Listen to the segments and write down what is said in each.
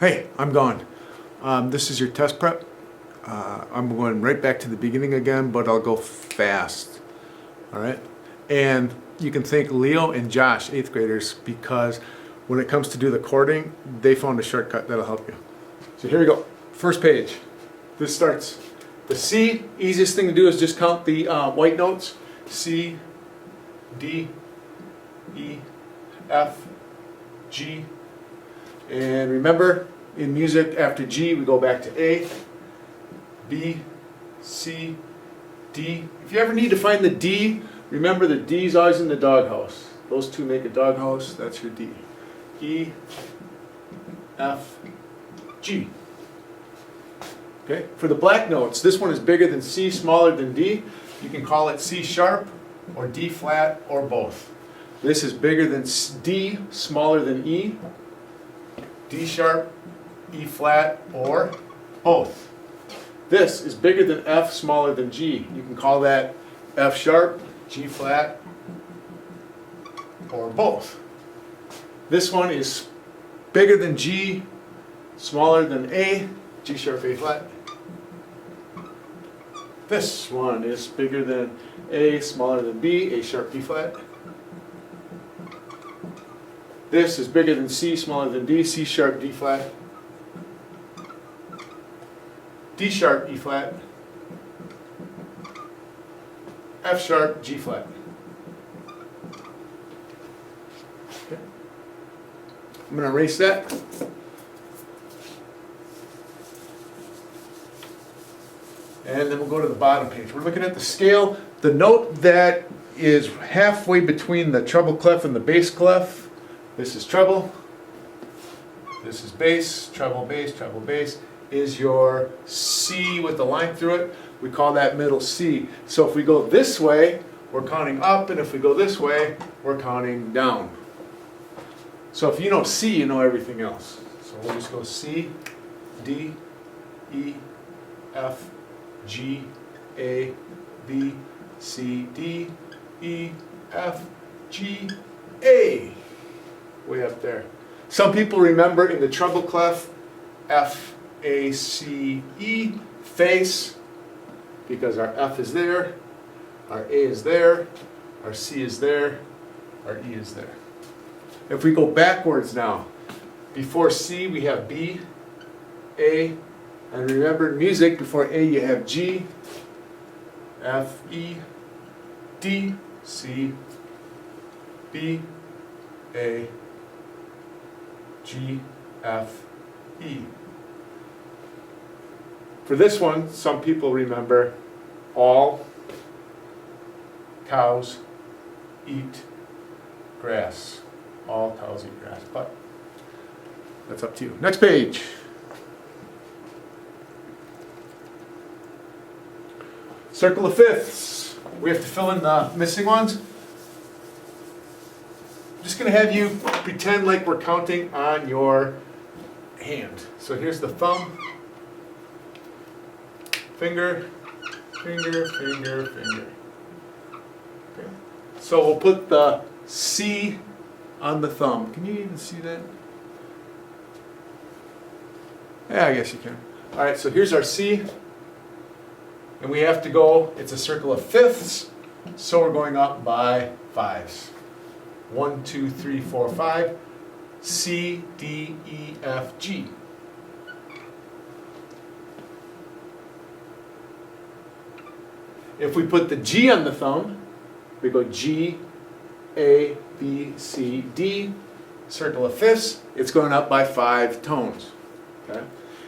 Hey, I'm gone. This is your test prep. I'm going right back to the beginning again, but I'll go fast. All right? And you can thank Leo and Josh, 8th graders, because when it comes to do the chording, they found a shortcut that'll help you. So here we go. First page. This starts. The C, easiest thing to do is just count the white notes. C, D, E, F, G. And remember, in music, after G, we go back to A, B, C, D. If you ever need to find the D, remember the D is always in the doghouse. Those two make a doghouse, that's your D. E, F, G. Okay, for the black notes, this one is bigger than C, smaller than D. You can call it C sharp, or D flat, or both. This is bigger than D, smaller than E. D sharp, E flat, or both. This is bigger than F, smaller than G. You can call that F sharp, G flat, or both. This one is bigger than G, smaller than A, G sharp, A flat. This one is bigger than A, smaller than B, A sharp, B flat. This is bigger than C, smaller than D, C sharp, D flat. D sharp, E flat. F sharp, G flat. Okay. I'm going to erase that. And then we'll go to the bottom page. We're looking at the scale. The note that is halfway between the treble clef and the bass clef. This is treble, this is bass, treble, bass, is your C with the line through it. We call that middle C. So if we go this way, we're counting up, and if we go this way, we're counting down. So if you know C, you know everything else. So we'll just go C, D, E, F, G, A, B, C, D, E, F, G, A. Way up there. Some people remember in the treble clef, F, A, C, E, face, because our F is there, our A is there, our C is there, our E is there. If we go backwards now, before C we have B, A, and remember in music, before A you have G, F, E, D, C, B, A, G, F, E. For this one, some people remember all cows eat grass. All cows eat grass, but that's up to you. Next page. Circle of fifths. We have to fill in the missing ones. I'm just going to have you pretend like we're counting on your hand. So here's the thumb, finger, finger, finger, finger. Okay. So we'll put the C on the thumb. Can you even see that? Yeah, I guess you can. All right, so here's our C. And we have to go, it's a circle of fifths, so we're going up by fives. 1, 2, 3, 4, 5. C, D, E, F, G. If we put the G on the thumb, we go G, A, B, C, D. Circle of fifths, it's going up by 5 tones. Okay?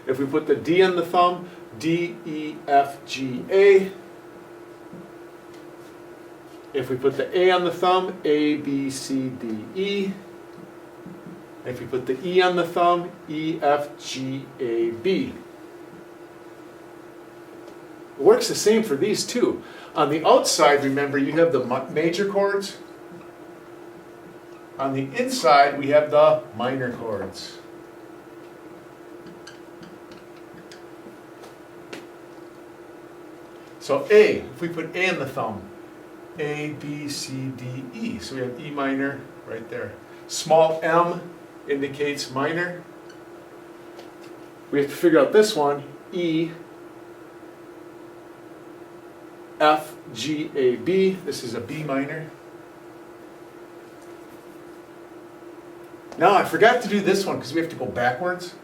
If we put the D on the thumb, D, E, F, G, A. If we put the A on the thumb, A, B, C, D, E. If we put the E on the thumb, E, F, G, A, B. It works the same for these two. On the outside, remember, you have the major chords. On the inside, we have the minor chords. So A, if we put A on the thumb, A, B, C, D, E. So we have E minor right there. Small m indicates minor. We have to figure out this one, E, F, G, A, B. This is a B minor. Now I forgot to do this one because we have to go backwards.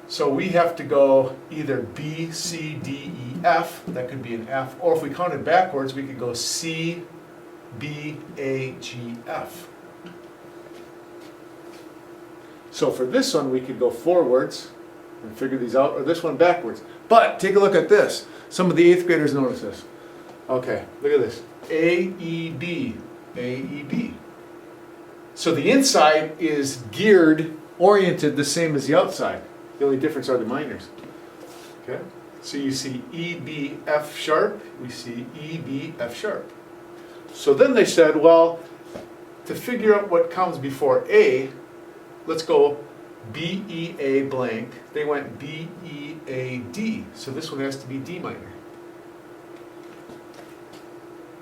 So we have to go either B, C, D, E, F. That could be an F. Or if we counted backwards, we could go C, B, A, G, F. So for this one, we could go forwards and figure these out, or this one backwards. But take a look at this. Some of the 8th graders notice this. Okay, look at this. A, E, B, A, E, B. So the inside is geared, oriented the same as the outside. The only difference are the minors. Okay? So you see E, B, F sharp. We see E, B, F sharp. So then they said, well, to figure out what comes before A, let's go B, E, A blank. They went B, E, A, D. So this one has to be D minor.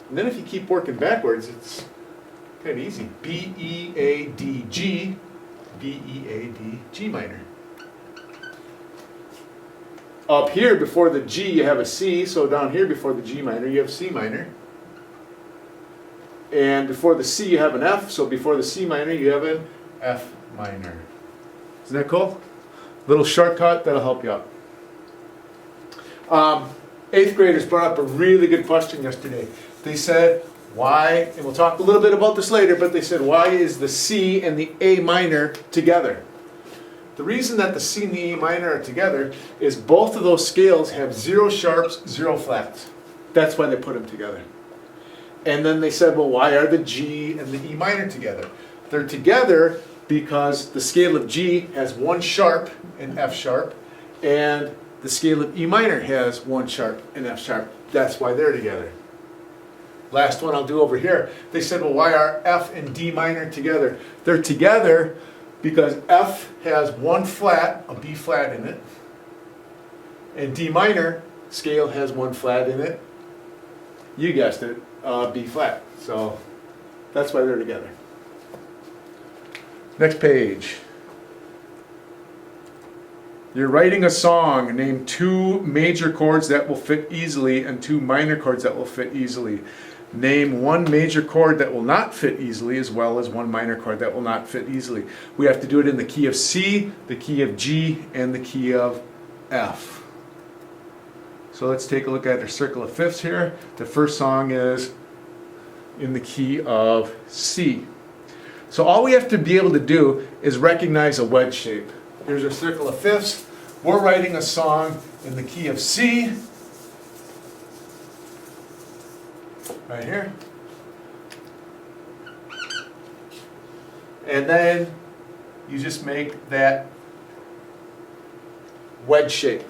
And then if you keep working backwards, it's kind of easy. B, E, A, D, G. B, E, A, D, G minor. Up here before the G you have a C, so down here before the G minor you have C minor. And before the C you have an F, so before the C minor you have an F minor. Isn't that cool? Little shortcut that'll help you out. 8th graders brought up a really good question yesterday. They said, why, and we'll talk a little bit about this later, but they said, why is the C and the A minor together? The reason that the C and the A minor are together is both of those scales have 0 sharps, 0 flats. That's why they put them together. And then they said, well, why are the G and the E minor together? They're together because the scale of G has 1 sharp and F sharp, and the scale of E minor has 1 sharp and F sharp. That's why they're together. Last one I'll do over here. They said, well, why are F and D minor together? They're together because F has 1 flat, a B flat in it, and D minor scale has 1 flat in it. You guessed it, B flat. So that's why they're together. Next page. You're writing a song. Name 2 major chords that will fit easily and 2 minor chords that will fit easily. Name 1 major chord that will not fit easily as well as 1 minor chord that will not fit easily. We have to do it in the key of C, the key of G, and the key of F. So let's take a look at our circle of fifths here. The first song is in the key of C. So all we have to be able to do is recognize a wedge shape. Here's our circle of fifths. We're writing a song in the key of C. Right here. And then you just make that wedge shape.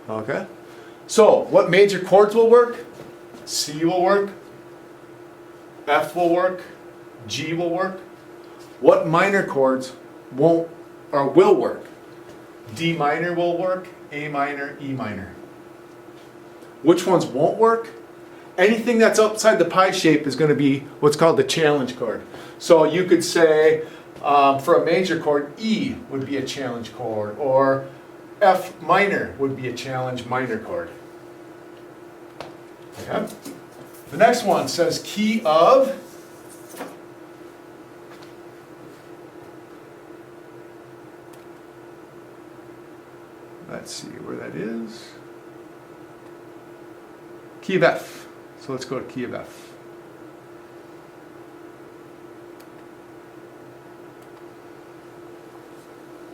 Okay? So, what major chords will work? C will work. F will work. G will work. What minor chords won't or will work? D minor will work. A minor, E minor. Which ones won't work? Anything that's outside the pie shape is going to be what's called the challenge chord. So you could say for a major chord, E would be a challenge chord, or F minor would be a challenge minor chord. Okay. The next one says key of. Let's see where that is. Key of F. So let's go to key of F.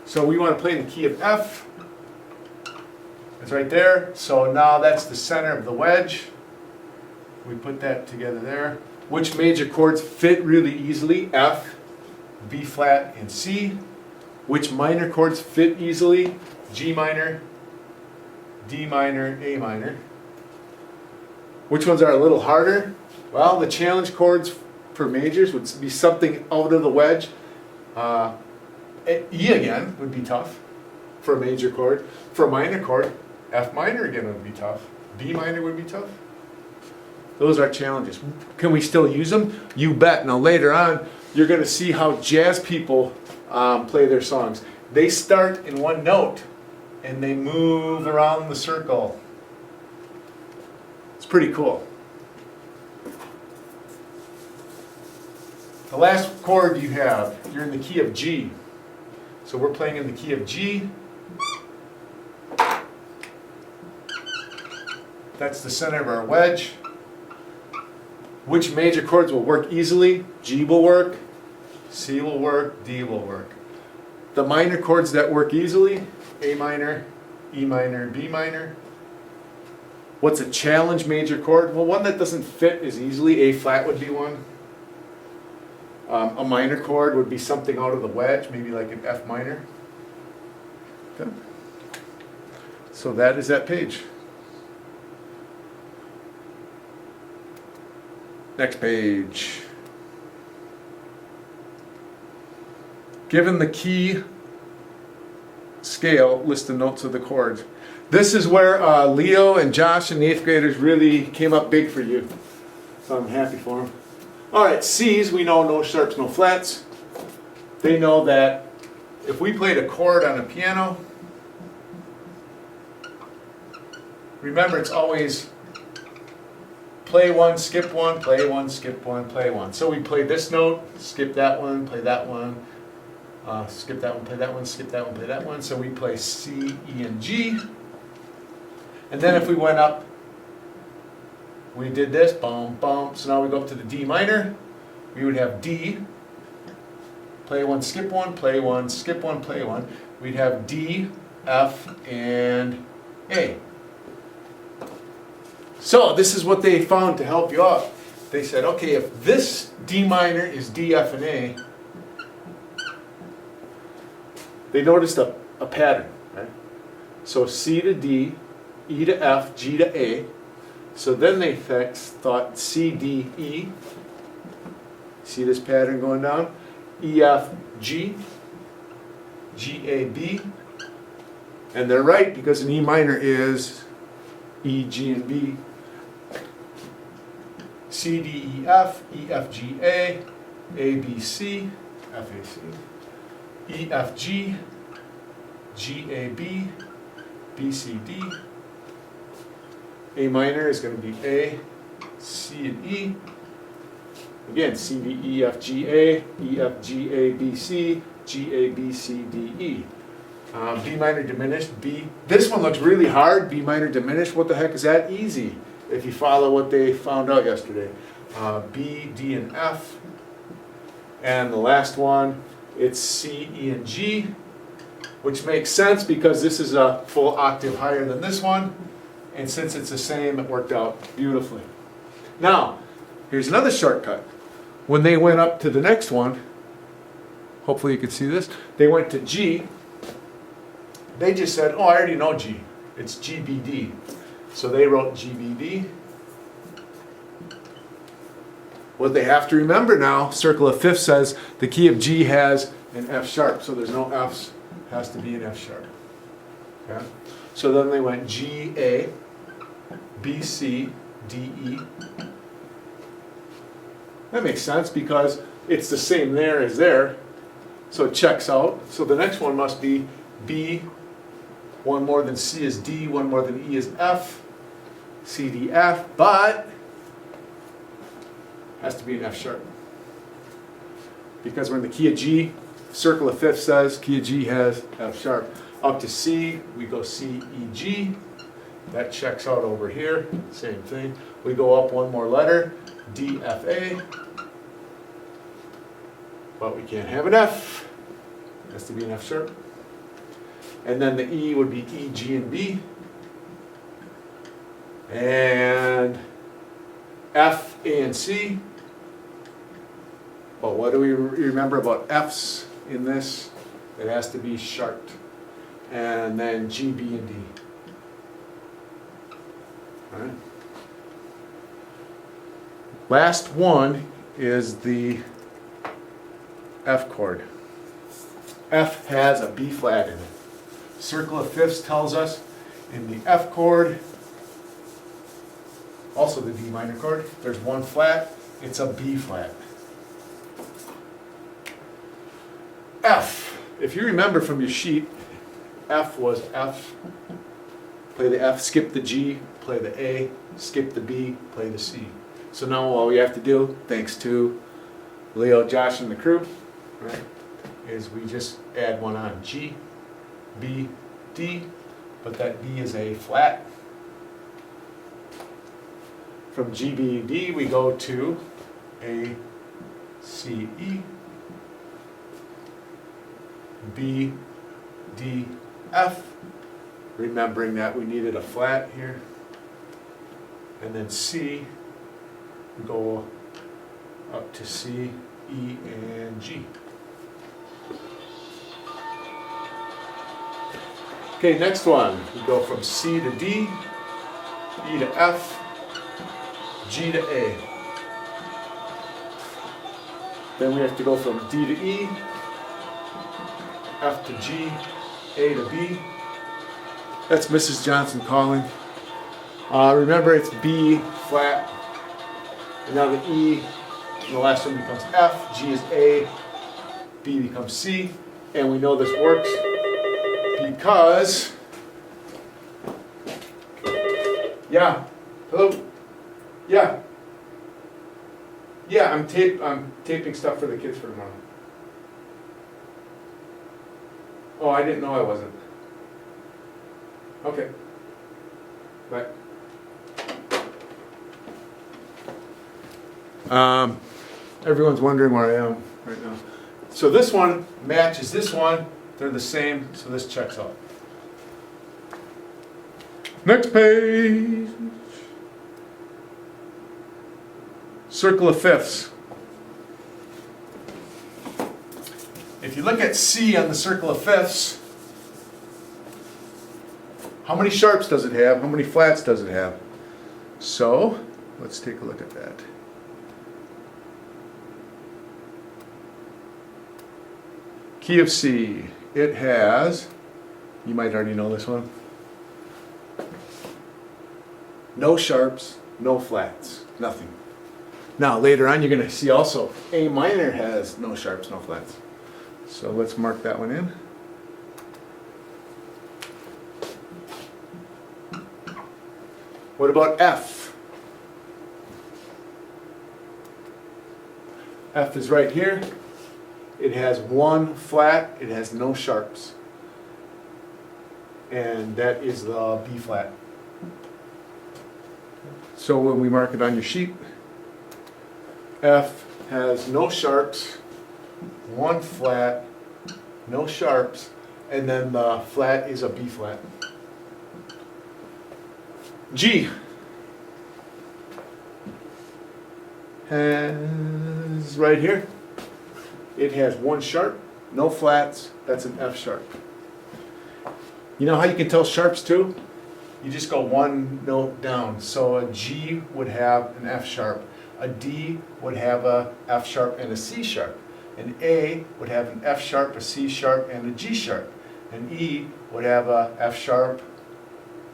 So we want to play in the key of F. It's right there. So now that's the center of the wedge. We put that together there. Which major chords fit really easily? F, B flat, and C. Which minor chords fit easily? G minor, D minor, A minor. Which ones are a little harder? Well, the challenge chords for majors would be something out of the wedge. E again would be tough for a major chord. For a minor chord, F minor again would be tough. B minor would be tough. Those are challenges. Can we still use them? You bet. Now later on, you're going to see how jazz people play their songs. They start in one note and they move around the circle. It's pretty cool. The last chord you have, you're in the key of G. So we're playing in the key of G. That's the center of our wedge. Which major chords will work easily? G will work, C will work, D will work. The minor chords that work easily, A minor, E minor, B minor. What's a challenge major chord? Well, one that doesn't fit as easily, A flat would be one. A minor chord would be something out of the wedge, maybe like an F minor. Okay. So that is that page. Next page. Given the key scale, list the notes of the chords. This is where Leo and Josh and the 8th graders really came up big for you. So I'm happy for them. All right, C's, we know no sharps, no flats. They know that if we played a chord on a piano, remember it's always play one, skip one, play one, skip one, play one. So we play this note, skip that one, play that one, skip that one, play that one, skip that one, play that one. So we play C, E, and G. And then if we went up, we did this, boom, boom. So now we go up to the D minor. We would have D, play one, skip one, play one, skip one, play one. We'd have D, F, and A. So this is what they found to help you out. They said, okay, if this D minor is D, F, and A, they noticed a pattern, right? So C to D, E to F, G to A. So then they thought C, D, E. See this pattern going down? E, F, G, G, A, B. And they're right because an E minor is E, G, and B. C, D, E, F, E, F, G, A, B, C, F, A, C. E, F, G, G, A, B, B, C, D. A minor is going to be A, C, and E. Again, C, D, E, F, G, A, E, F, G, A, B, C, G, A, B, C, D, E. B minor diminished, B. This one looks really hard, B minor diminished. What the heck is that? Easy, if you follow what they found out yesterday. B, D, and F. And the last one, it's C, E, and G, which makes sense because this is a full octave higher than this one. And since it's the same, it worked out beautifully. Now, here's another shortcut. When they went up to the next one, hopefully you can see this, they went to G. They just said, oh, I already know G. It's GBD. So they wrote GBD. What they have to remember now, circle of fifths says the key of G has an F sharp. So there's no F's. It has to be an F sharp. Okay? So then they went G, A, B, C, D, E. That makes sense because it's the same there as there. So it checks out. So the next one must be B, one more than C is D, one more than E is F, C, D, F, but has to be an F sharp. Because we're in the key of G, circle of fifths says key of G has F sharp. Up to C, we go C, E, G. That checks out over here, same thing. We go up one more letter, D, F, A. But we can't have an F. It has to be an F sharp. And then the E would be E, G, and B. And F, A, and C. But what do we remember about F's in this? It has to be sharped. And then G, B, and D. All right. Last one is the F chord. F has a B flat in it. Circle of fifths tells us in the F chord, also the D minor chord, there's one flat, it's a B flat. F if you remember from your sheet, F was F, play the F, skip the G, play the A, skip the B, play the C. So now all we have to do, thanks to Leo, Josh, and the crew, right, is we just add one on, G, B, D, but that D is a flat. From G, B, D, we go to A, C, E, B, D, F, remembering that we needed a flat here, and then C, we go up to C, E, and G. Okay, next one, we go from C to D, E to F, G to A. Then we have to go from D to E, F to G, A to B. That's Mrs. Johnson calling. Remember, it's B flat. And now the E, and the last one becomes F, G is A, B becomes C. And we know this works because, yeah, hello, yeah, I'm taping stuff for the kids for tomorrow. Oh, I didn't know I wasn't. Okay. Bye. Everyone's wondering where I am right now. So this one matches this one. They're the same, so this checks out. Next page. Circle of fifths. If you look at C on the circle of fifths, how many sharps does it have? How many flats does it have? So, let's take a look at that. Key of C, it has, you might already know this one, no sharps, no flats, nothing. Now later on you're going to see also A minor has no sharps, no flats. So let's mark that one in. What about F? F is right here. It has one flat, it has no sharps. And that is the B flat. So when we mark it on your sheet, F has no sharps, one flat, no sharps, and then the flat is a B flat. G has right here, it has one sharp, no flats, that's an F sharp. You know how you can tell sharps too? You just go one note down. So a G would have an F sharp, a D would have a F sharp and a C sharp, an A would have an F sharp, a C sharp, and a G sharp, and E would have a F sharp,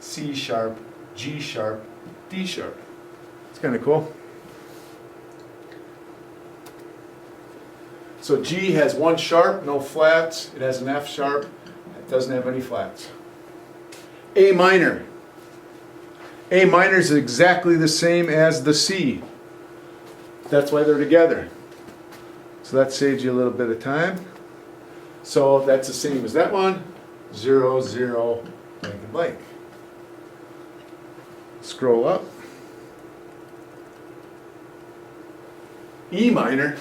C sharp, G sharp, D sharp. It's kind of cool. So G has one sharp, no flats. It has an F sharp. It doesn't have any flats. A minor. A minor is exactly the same as the C. That's why they're together. So that saves you a little bit of time. So that's the same as that one. 0, 0, blank and blank. Scroll up. E minor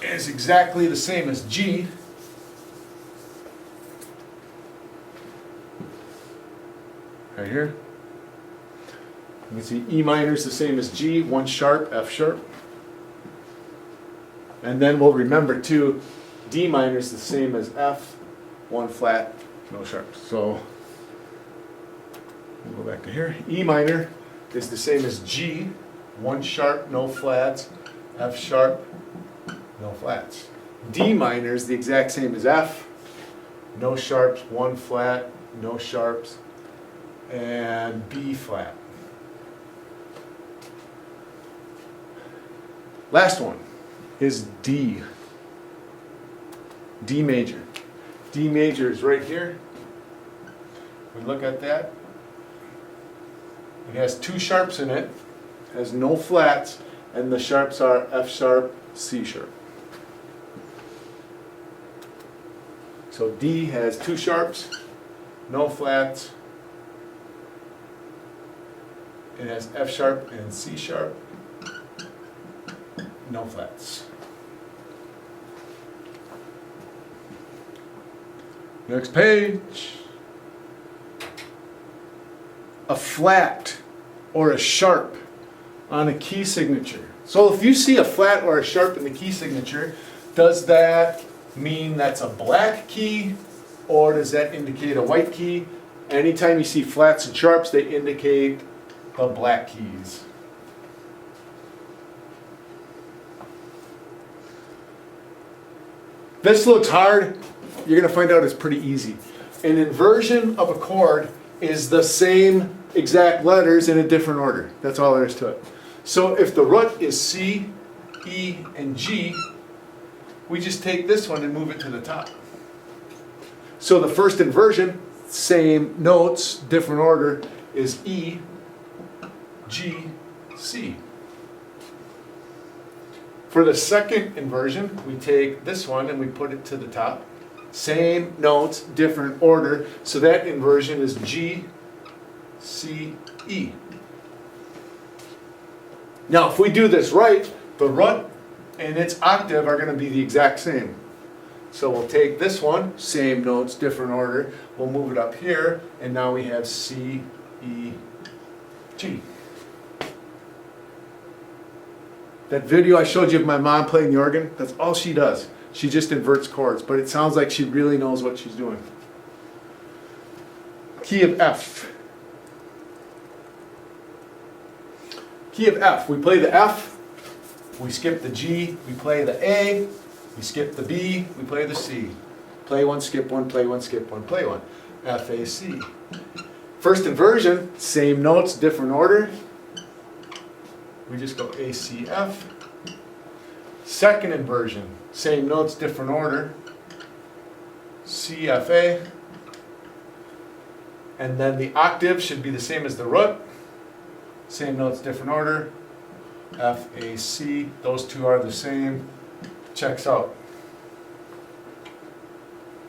is exactly the same as G. Right here. You can see E minor is the same as G, one sharp, F sharp. And then we'll remember too, D minor is the same as F, one flat, no sharps. So we'll go back to here. E minor is the same as G, one sharp, no flats, F sharp, no flats. D minor is the exact same as F, no sharps, one flat, no sharps, and B flat. Last one is D. D major. D major is right here. We look at that. It has two sharps in it, has no flats, and the sharps are F sharp, C sharp. So D has two sharps, no flats. It has F sharp and C sharp, no flats. Next page. A flat or a sharp on a key signature. So if you see a flat or a sharp in the key signature, does that mean that's a black key or does that indicate a white key? Anytime you see flats and sharps, they indicate the black keys. This looks hard. You're going to find out it's pretty easy. An inversion of a chord is the same exact letters in a different order. That's all there is to it. So if the root is C, E, and G, we just take this one and move it to the top. So the first inversion, same notes, different order, is E, G, C. For the second inversion, we take this one and we put it to the top. Same notes, different order. So that inversion is G, C, E. Now, if we do this right, the root and its octave are going to be the exact same. So we'll take this one, same notes, different order. We'll move it up here, and now we have C, E, G. That video I showed you of my mom playing the organ, that's all she does. She just inverts chords, but it sounds like she really knows what she's doing. Key of F. Key of F. We play the F, we skip the G, we play the A, we skip the B, we play the C. Play one, skip one, play one, skip one, play one. F, A, C. First inversion, same notes, different order. We just go A, C, F. Second inversion, same notes, different order. C, F, A. And then the octave should be the same as the root. Same notes, different order. F, A, C. Those two are the same. Checks out.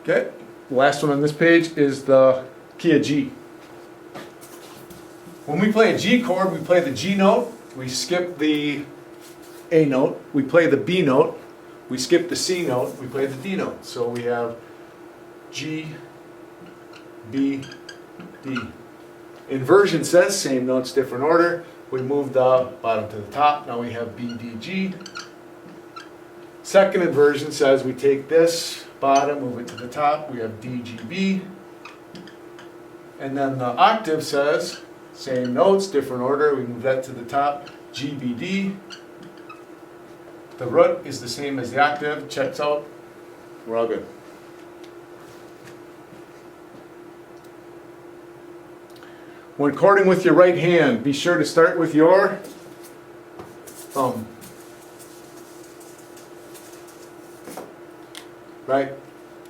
Okay. The last one on this page is the key of G. When we play a G chord, we play the G note. We skip the A note. We play the B note. We skip the C note. We play the D note. So we have G, B, D. Inversion says same notes, different order. We move the bottom to the top. Now we have B, D, G. Second inversion says we take this bottom, move it to the top. We have D, G, B. And then the octave says same notes, different order. We move that to the top. G, B, D. The root is the same as the octave. Checks out. We're all good. When chording with your right hand, be sure to start with your thumb. Right?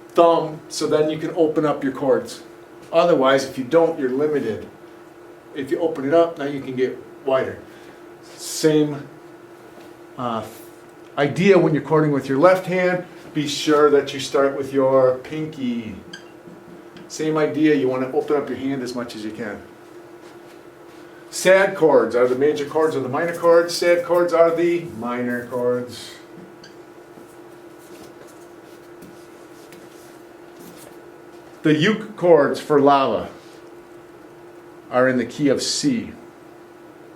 Thumb, so then you can open up your chords. Otherwise, if you don't, you're limited. If you open it up, now you can get wider. Same idea when you're chording with your left hand. Be sure that you start with your pinky. Same idea, you want to open up your hand as much as you can. Sad chords are the major chords or the minor chords. Sad chords are the minor chords. The uke chords for lava are in the key of C.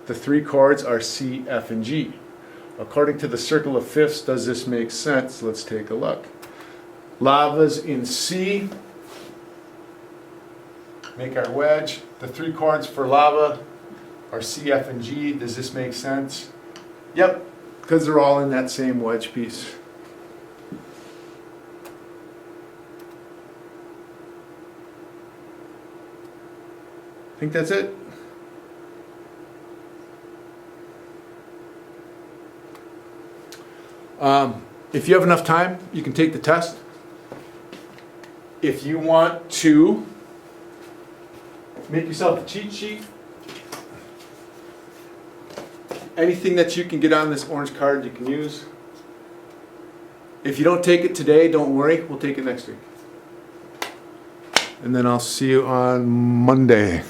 The three chords are C, F, and G. According to the circle of fifths, does this make sense? Let's take a look. Lava's in C. Make our wedge. The three chords for lava are C, F, and G. Does this make sense? Yep, because they're all in that same wedge piece. I think that's it. If you have enough time, you can take the test. if you want to make yourself a cheat sheet, anything that you can get on this orange card you can use. If you don't take it today, don't worry, we'll take it next week. And then I'll see you on Monday.